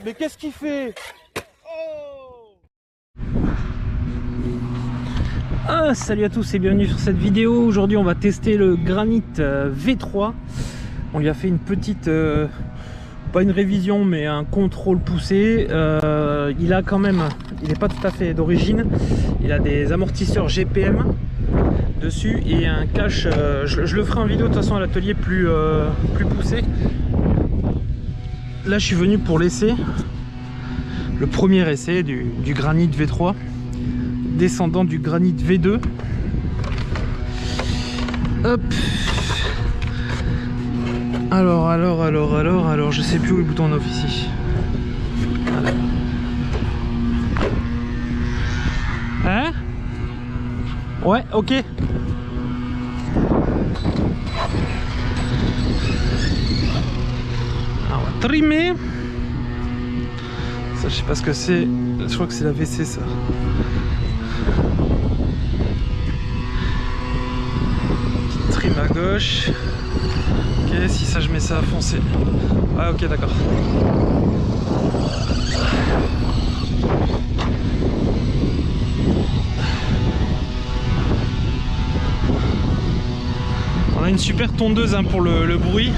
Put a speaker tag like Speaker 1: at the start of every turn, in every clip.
Speaker 1: Mais qu'est-ce qu'il fait?
Speaker 2: Salut à tous et bienvenue sur cette vidéo. Aujourd'hui on va tester le Granit V3. On lui a fait une petite, pas une révision mais un contrôle poussé. Il a quand même, il n'est pas tout à fait d'origine. Il a des amortisseurs GPM dessus et un cache, je le ferai en vidéo de toute façon à l'atelier plus poussé. Là je suis venu pour l'essai, le premier essai du Granit V3, descendant du Granit V2. Hop. Alors, je sais plus où est le bouton on-off ici. Voilà. Hein? Ouais, ok. Alors, on va trimer. Ça, je sais pas ce que c'est. Je crois que c'est la WC, ça. Petite trim à gauche. Ok, si ça, je mets ça à foncer. Ouais, ok, d'accord. On a une super tondeuse hein, pour le bruit.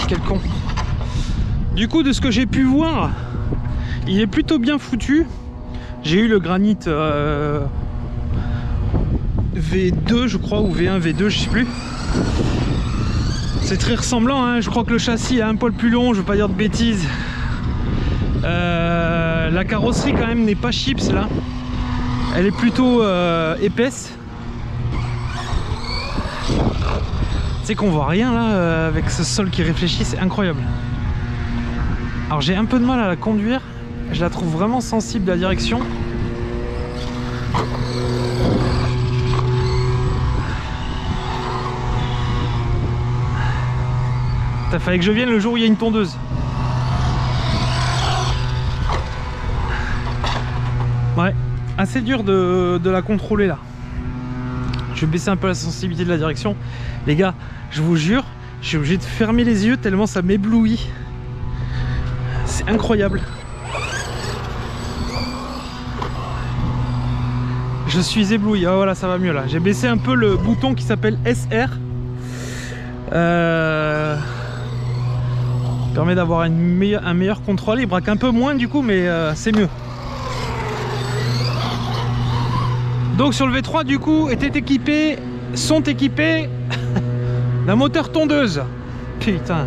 Speaker 2: Quel con. Du coup, de ce que j'ai pu voir, il est plutôt bien foutu. J'ai eu le Granit V2 je crois, ou V1, V2, je sais plus. C'est très ressemblant, hein. Je crois que le châssis est un poil plus long, je veux pas dire de bêtises. La carrosserie quand même n'est pas chips là. Elle est plutôt épaisse. C'est qu'on voit rien là avec ce sol qui réfléchit, c'est incroyable. Alors j'ai un peu de mal à la conduire, je la trouve vraiment sensible à la direction. Il fallait que je vienne le jour où il y a une tondeuse. Ouais, assez dur de la contrôler là. Je vais baisser un peu la sensibilité de la direction. Les gars, je vous jure, je suis obligé de fermer les yeux tellement ça m'éblouit. C'est incroyable. Je suis ébloui. Ah voilà, ça va mieux là. J'ai baissé un peu le bouton qui s'appelle SR. Permet d'avoir un meilleur contrôle. Il braque un peu moins du coup, mais c'est mieux. Donc sur le V3 du coup sont équipés d'un moteur tondeuse. Putain.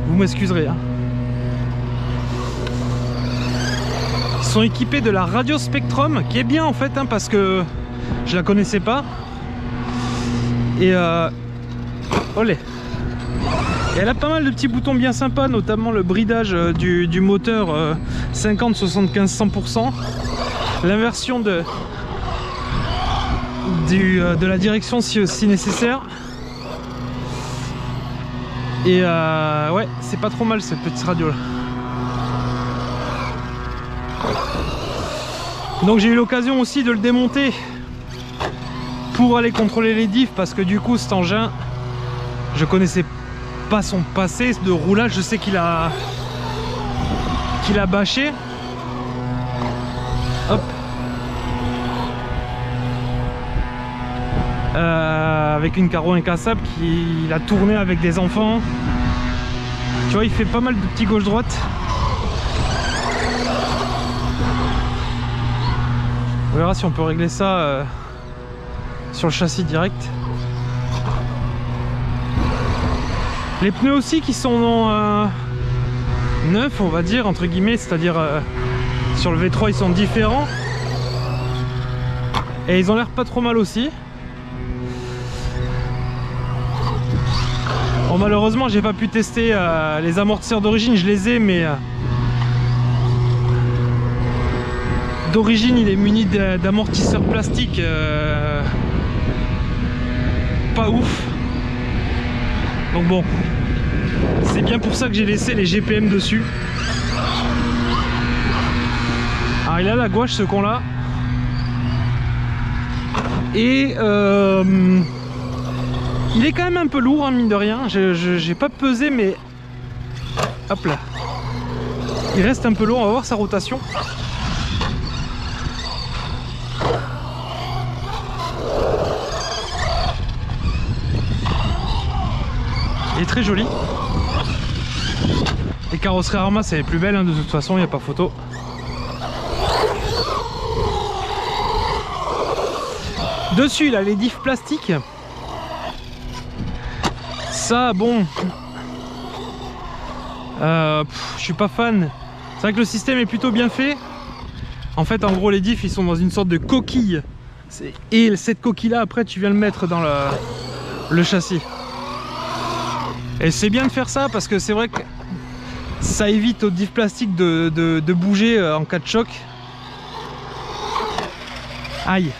Speaker 2: Vous m'excuserez hein. Ils sont équipés de la Radio Spectrum, qui est bien en fait hein, parce que je la connaissais pas. Et olé. Et elle a pas mal de petits boutons bien sympas, notamment le bridage du moteur 50, 75, 100%. L'inversion de la direction si nécessaire. Et ouais, c'est pas trop mal cette petite radio là. Donc j'ai eu l'occasion aussi de le démonter pour aller contrôler les diffs, parce que du coup cet engin, je connaissais pas son passé de roulage. Je sais qu'il a bâché. Hop. Avec une carreau incassable qu'il a tourné avec des enfants. Tu vois, il fait pas mal de petits gauche-droite. On verra si on peut régler ça sur le châssis direct. Les pneus aussi qui sont neufs, on va dire, entre guillemets, c'est-à-dire sur le V3 ils sont différents. Et ils ont l'air pas trop mal aussi. Bon, malheureusement j'ai pas pu tester les amortisseurs d'origine, je les ai mais d'origine il est muni d'amortisseurs plastiques pas ouf. Donc bon, c'est bien pour ça que j'ai laissé les GPM dessus. Alors il a la gouache ce con là. Et il est quand même un peu lourd hein, mine de rien. J'ai pas pesé mais Hop là. Il reste un peu lourd, on va voir sa rotation. Il est très joli. Les carrosseries Arrma c'est les plus belles hein, de toute façon, il n'y a pas photo. Dessus il a les diffs plastiques. Ça bon, je suis pas fan. C'est vrai que le système est plutôt bien fait. En fait en gros les diffs ils sont dans une sorte de coquille. Et cette coquille là après tu viens le mettre dans le châssis. Et c'est bien de faire ça parce que c'est vrai que ça évite aux diffs plastiques de bouger en cas de choc. Aïe.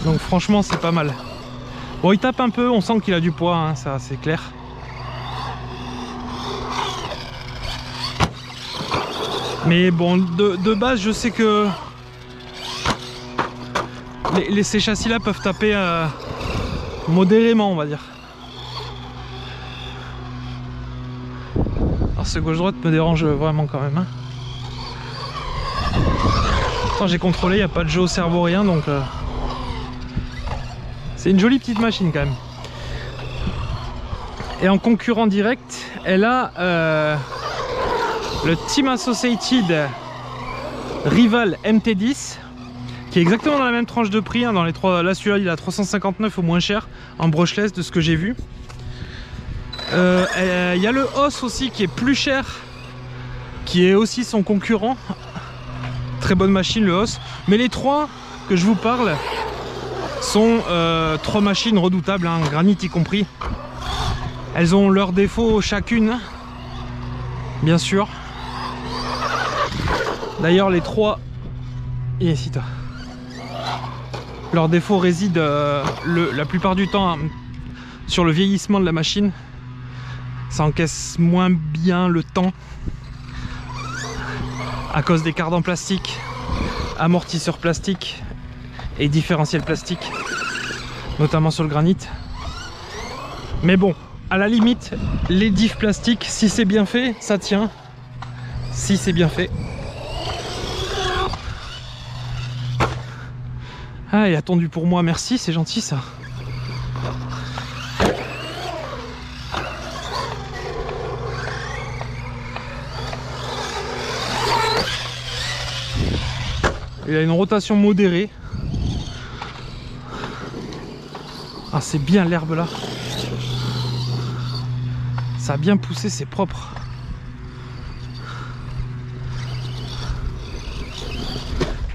Speaker 2: Donc franchement c'est pas mal. Bon il tape un peu, on sent qu'il a du poids, hein, ça c'est clair. Mais bon de base je sais que ces châssis là peuvent taper modérément on va dire. Alors ce gauche-droite me dérange vraiment quand même. Hein. Quand j'ai contrôlé, il n'y a pas de jeu au cerveau, rien donc... C'est une jolie petite machine quand même. Et en concurrent direct, elle a le Team Associated Rival MT10 qui est exactement dans la même tranche de prix. Hein, dans les trois, là celui-là il est à 359 au moins cher en brushless de ce que j'ai vu. Il y a le Os aussi qui est plus cher, qui est aussi son concurrent. Très bonne machine le Os. Mais les trois que je vous parle sont trois machines redoutables, hein, granit y compris. Elles ont leurs défauts chacune, bien sûr. D'ailleurs les trois, et ici toi, leurs défauts résident la plupart du temps sur le vieillissement de la machine. Ça encaisse moins bien le temps à cause des cardans plastiques, amortisseurs plastiques et différentiels plastiques, notamment sur le granit. Mais bon, à la limite, les diffs plastiques, si c'est bien fait, ça tient. Si c'est bien fait. Ah, il a attendu pour moi, merci, c'est gentil ça. Il a une rotation modérée. Ah, c'est bien l'herbe là. Ça a bien poussé, c'est propre.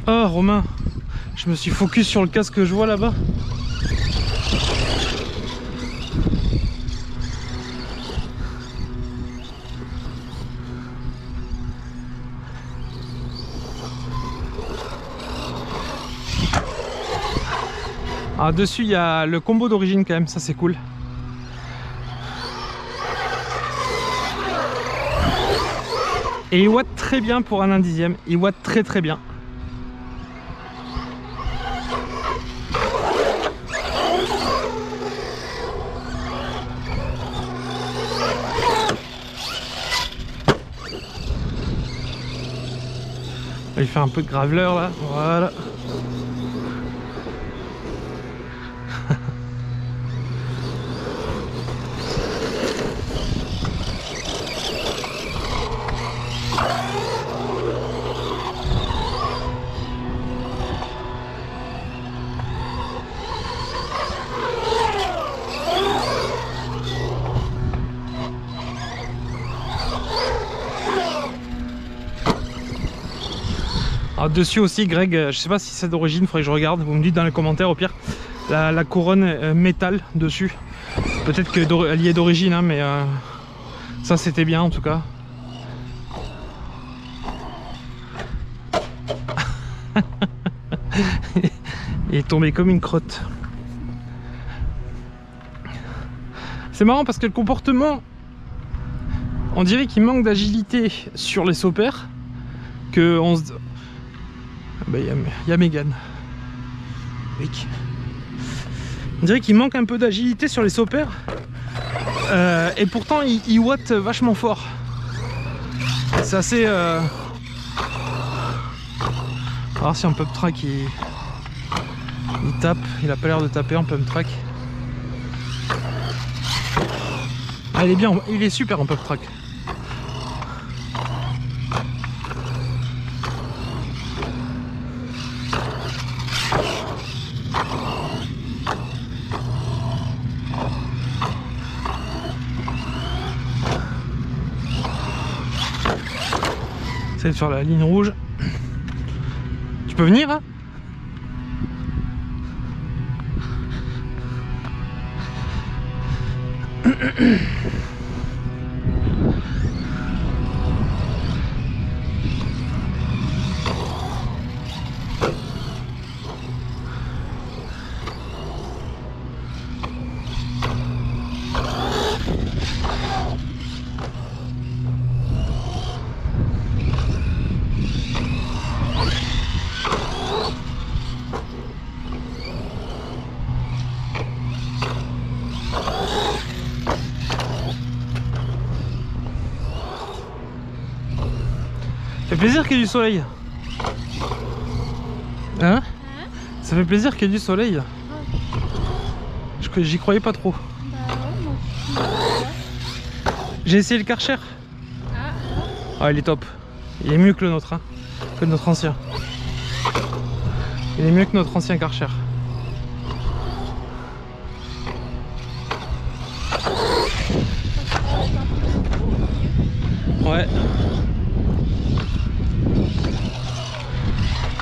Speaker 2: Oh Romain, je me suis focus sur le casque que je vois là-bas. Ah, dessus il y a le combo d'origine quand même, ça c'est cool. Et il watt très bien pour un 1/10, il watt très bien. Il fait un peu de graveleur là, voilà. Alors dessus aussi Greg, je sais pas si c'est d'origine, il faudrait que je regarde, vous me dites dans les commentaires au pire. La couronne métal dessus. Peut-être qu'elle y est d'origine, hein, mais ça c'était bien en tout cas. Il est tombé comme une crotte. C'est marrant parce que le comportement, on dirait qu'il manque d'agilité sur les saupers. Que on se... Bah, y a Mégane. Oui. On dirait qu'il manque un peu d'agilité sur les saupers. Et pourtant il watt vachement fort. C'est assez... On va voir si en pump track il tape. Il a pas l'air de taper en pump track. Ah, il est bien, il est super en pump track. Essaye de faire la ligne rouge. Tu peux venir hein? Ça fait plaisir qu'il y ait du soleil. Hein? Ça fait plaisir qu'il y ait du soleil. J'y croyais pas trop. J'ai essayé le Karcher. Ah, il est top. Il est mieux que le nôtre, hein, que notre ancien. Il est mieux que notre ancien Karcher. Ouais.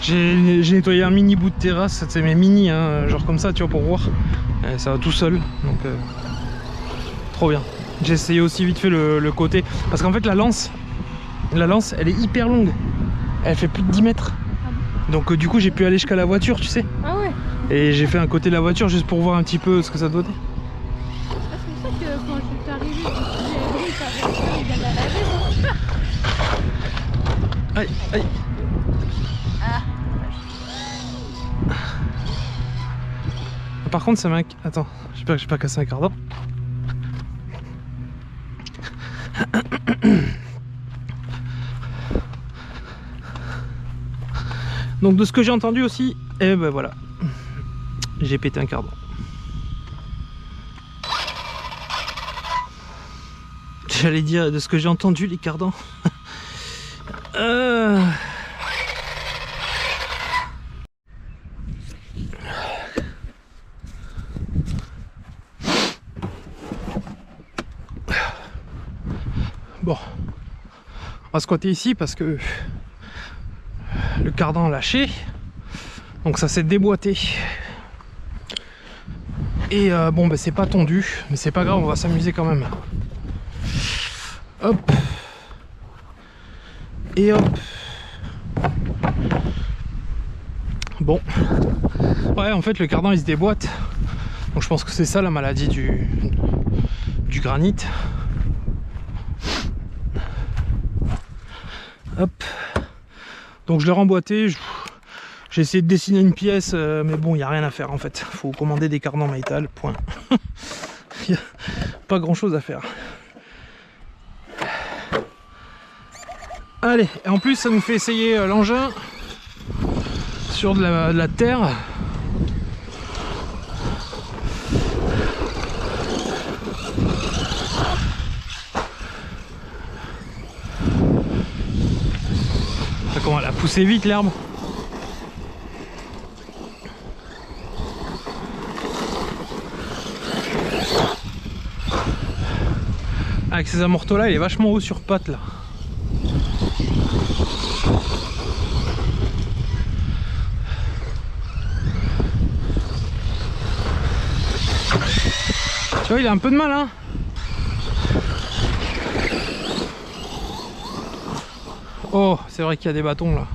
Speaker 2: J'ai nettoyé un mini bout de terrasse, c'est mes mini, hein, genre comme ça, tu vois, pour voir. Et ça va tout seul, donc trop bien. J'ai essayé aussi vite fait le côté, parce qu'en fait la lance, elle est hyper longue. Elle fait plus de 10 mètres. Donc du coup j'ai pu aller jusqu'à la voiture, tu sais.
Speaker 1: Ah ouais.
Speaker 2: Et j'ai fait un côté de la voiture juste pour voir un petit peu ce que ça donnait.
Speaker 1: Ah, c'est pour ça que quand je suis arrivé, je me suis dit, il vient de la laver.
Speaker 2: Aïe, aïe. Par contre ça m'a... Attends, j'espère que j'ai pas cassé un cardan. Donc de ce que j'ai entendu aussi, et ben voilà, j'ai pété un cardan. J'allais dire de ce que j'ai entendu les cardans. Bon, on va squatter ici parce que le cardan a lâché, donc ça s'est déboîté. Et bon, ben c'est pas tondu, mais c'est pas grave, on va s'amuser quand même. Hop. Et hop. Bon. Ouais, en fait, le cardan il se déboîte. Donc je pense que c'est ça la maladie du granit. Hop. Donc je l'ai remboîté. J'ai essayé de dessiner une pièce, mais bon, il n'y a rien à faire en fait. Faut commander des cardans métal, point. Il n'y a pas grand chose à faire. Allez, et en plus ça nous fait essayer l'engin sur de la terre. On va la pousser vite l'herbe. Avec ces amortos là, il est vachement haut sur pattes là. Tu vois, il a un peu de mal hein. Oh, c'est vrai qu'il y a des bâtons là.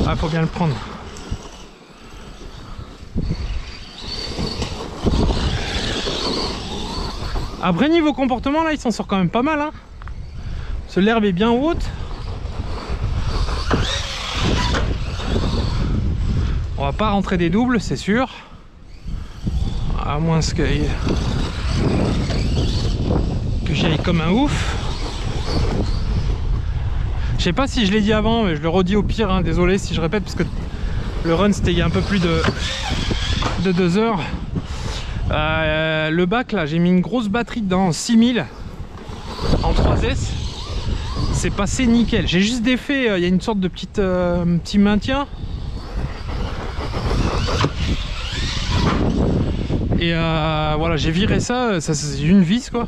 Speaker 2: Ah, faut bien le prendre. Après, niveau comportement, là, il s'en sort quand même pas mal. Hein. Parce que l'herbe est bien haute. On va pas rentrer des doubles, c'est sûr. À moins que j'y aille comme un ouf. Je sais pas si je l'ai dit avant, mais je le redis au pire, hein. Désolé si je répète, parce que le run c'était il y a un peu plus de 2 heures. Le bac là, j'ai mis une grosse batterie dedans, 6000 en 3S. C'est passé nickel. J'ai juste défait, il y a une sorte de petit maintien. Et voilà, j'ai viré ça c'est une vis quoi.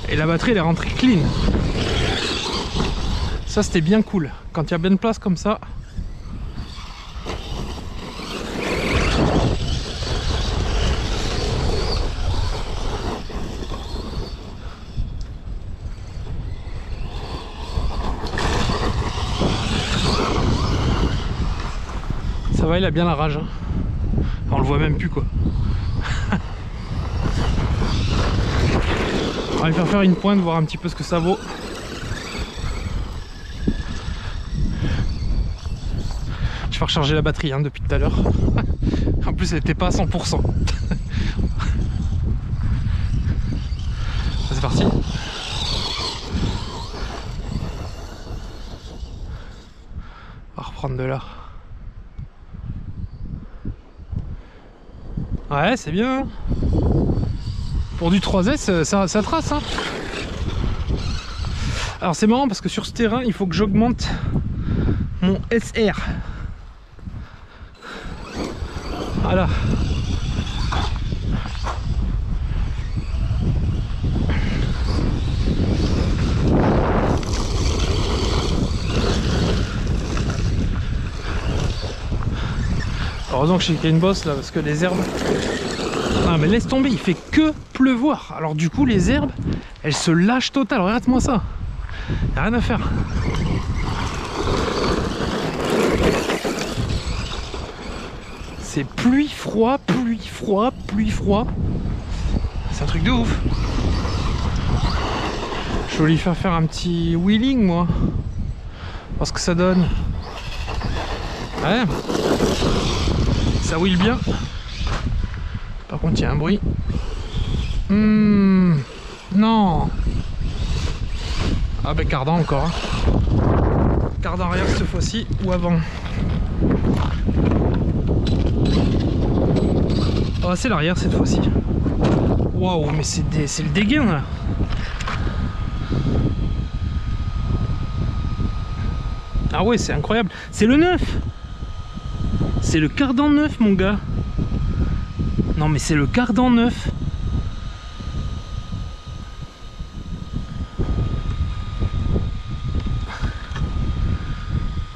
Speaker 2: Et la batterie elle est rentrée clean. Ça c'était bien cool. Quand il y a bien de place comme ça. Ça va, il a bien la rage. Hein. On le voit même plus quoi. On va lui faire une pointe, voir un petit peu ce que ça vaut. Je vais recharger la batterie hein, depuis tout à l'heure. En plus elle n'était pas à 100%. C'est parti. On va reprendre de là. Ouais, c'est bien. Pour du 3S, ça trace. Hein. Alors c'est marrant parce que sur ce terrain, il faut que j'augmente mon SR. Voilà. Heureusement que j'ai une bosse là parce que les herbes... Ah mais laisse tomber, il fait que pleuvoir. Alors du coup les herbes, elles se lâchent total. Regarde-moi ça. Y'a rien à faire. C'est pluie, froid, pluie, froid, pluie, froid. C'est un truc de ouf. Je vais lui faire un petit wheeling moi. Voir ce que ça donne. Ouais. Ça wheel bien. Par contre il y a un bruit. Non. Ah ben cardan encore. Hein. Cardan arrière cette fois-ci ou avant. Oh c'est l'arrière cette fois-ci. Waouh mais c'est le dégain là. Ah ouais c'est incroyable. C'est le 9. C'est le cardan 9 mon gars. Non mais c'est le cardan 9.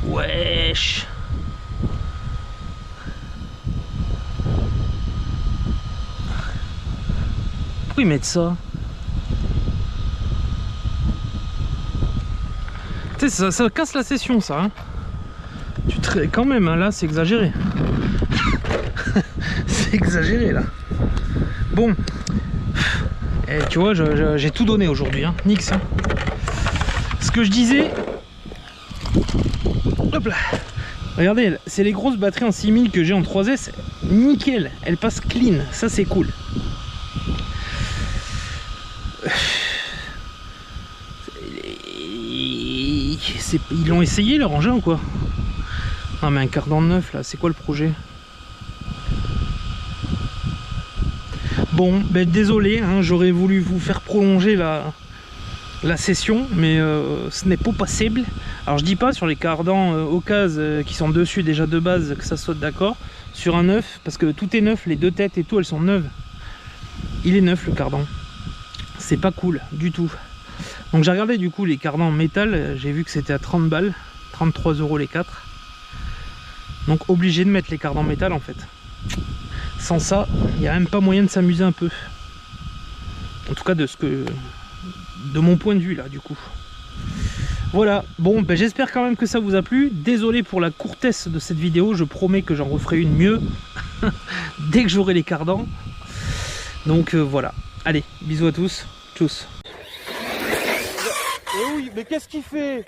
Speaker 2: Wesh. Pourquoi ils mettent ça? Tu sais ça casse la session ça hein. Quand même hein, là c'est exagéré. C'est exagéré là. Bon. Et tu vois j'ai tout donné aujourd'hui hein. Nix hein. Ce que je disais. Hop là. Regardez, c'est les grosses batteries en 6000 que j'ai en 3S. Nickel, elles passent clean, ça c'est cool. Ils l'ont essayé leur engin ou quoi? Non mais un cardan neuf là, c'est quoi le projet? Bon, ben désolé, hein, j'aurais voulu vous faire prolonger la session, mais ce n'est pas possible. Alors je dis pas sur les cardans occasion qui sont dessus déjà de base que ça saute d'accord. Sur un neuf, parce que tout est neuf, les deux têtes et tout, elles sont neuves. Il est neuf le cardan. C'est pas cool du tout. Donc j'ai regardé du coup les cardans en métal, j'ai vu que c'était à 30 balles, 33 € les 4. Donc obligé de mettre les cardans métal en fait. Sans ça, il n'y a même pas moyen de s'amuser un peu. En tout cas de mon point de vue là du coup. Voilà, bon ben, j'espère quand même que ça vous a plu. Désolé pour la courtesse de cette vidéo, je promets que j'en referai une mieux dès que j'aurai les cardans. Donc voilà, allez, bisous à tous, tchuss.
Speaker 3: Mais oui, mais qu'est-ce qu'il fait?